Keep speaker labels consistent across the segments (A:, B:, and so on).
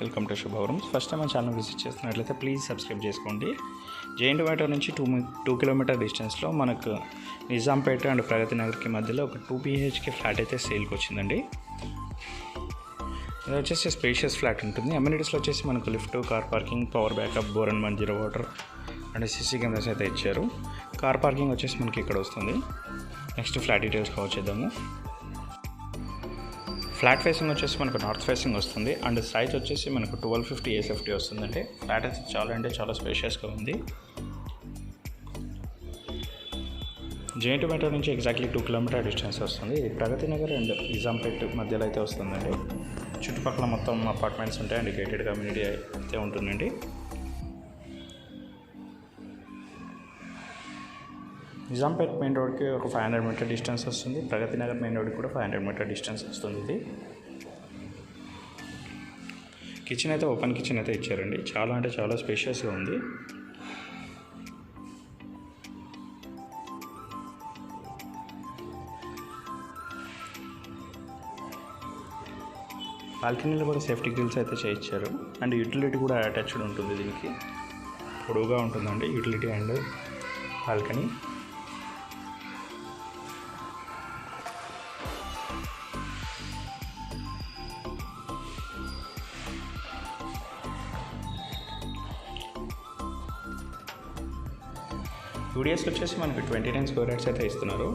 A: Welcome to Shubhavarams. First time మా channel visit చేస్తున్నట్లయితే please subscribe చేసుకోండి. జేఎన్టీ వైటర్ నుంచి 2 కిలోమీటర్ డిస్టెన్స్లో మనకు నిజాంపేట అండ్ ప్రగతి నగర్కి మధ్యలో ఒక 2 BHK ఫ్లాట్ అయితే సేల్కి వచ్చిందండి. ఇది వచ్చేసి స్పేషియస్ ఫ్లాట్ ఉంటుంది. అమ్యూనిటీస్లో వచ్చేసి మనకు lift, car parking, power backup, bore and Manjira water and CC cameras అయితే ఇచ్చారు. కార్ పార్కింగ్ వచ్చేసి మనకి ఇక్కడ వస్తుంది. నెక్స్ట్ ఫ్లాట్ డీటెయిల్స్ వచ్చేద్దాము. ఫ్లాట్ ఫేసింగ్ వచ్చేసి మనకు నార్త్ ఫేసింగ్ వస్తుంది అండ్ సైజ్ వచ్చేసి మనకు 1250 A50 వస్తుందంటే ఫ్లాట్ అయితే చాలా స్పేషియస్గా ఉంది. జేఎన్టీ మెట్రో నుంచి ఎగ్జాక్ట్లీ 2 కిలోమీటర్ డిస్టెన్స్ వస్తుంది. ఇది ప్రగతి నగర్ అండ్ నిజాంపేట్ మధ్యలో అయితే వస్తుందండి. చుట్టుపక్కల మొత్తం అపార్ట్మెంట్స్ ఉంటాయి అండ్ గేటెడ్ కమ్యూనిటీ అయితే ఉంటుందండి. నిజాంపేట్ మెయిన్ రోడ్కి ఒక 500 మీటర్ డిస్టెన్స్ వస్తుంది. ప్రగతి నగర్ మెయిన్ రోడ్కి కూడా 500 మీటర్ డిస్టెన్స్ వస్తుంది. ఇది కిచెన్ అయితే ఓపెన్ కిచెన్ అయితే ఇచ్చారండి. చాలా స్పేషియస్గా ఉంది. బాల్కనీలో కూడా సేఫ్టీ గ్రిల్స్ అయితే చేయించారు అండ్ యూటిలిటీ కూడా అటాచ్డ్ ఉంటుంది. దీనికి పొడవుగా ఉంటుందండి యూటిలిటీ అండ్ బాల్కనీ. యూడిఎస్ వచ్చేసి మనకి 29 స్క్వేర్ యార్డ్స్ అయితే ఇస్తున్నారు.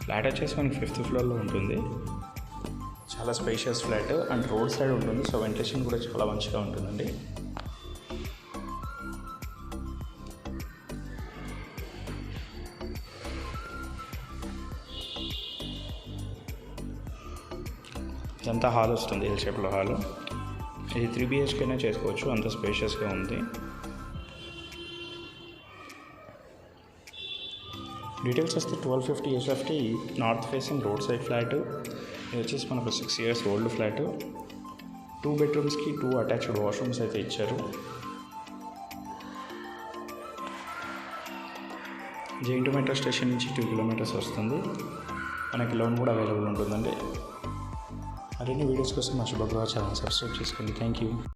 A: ఫ్లాట్ వచ్చేసి మనకి 5th ఫ్లోర్లో ఉంటుంది. చాలా spacious flat and road side ఉంటుంది. సో వెంటిలేషన్ కూడా చాలా మంచిగా ఉంటుందండి. ఇదంతా హాల్ వస్తుంది, ఎల్ షేప్లో హాల్. ఇది 3 BHK చేసుకోవచ్చు, అంత స్పేషియస్గా ఉంది. డీటెయిల్స్ వస్తే 1250 A50 north facing road side flat. ఇది వచ్చేసి మనకు 6 years old flat. 2 bedrooms-కి 2 attached washrooms అయితే ఇచ్చారు. జేఎన్టీ మెట్రో స్టేషన్ నుంచి 2 కిలోమీటర్స్ వస్తుంది. మనకి లోన్ కూడా అవైలబుల్ ఉంటుందండి. మరిన్ని వీడియోస్ కోసం మా శుభగృహ ఛానల్ సబ్స్క్రైబ్ చేసుకోండి. Thank you.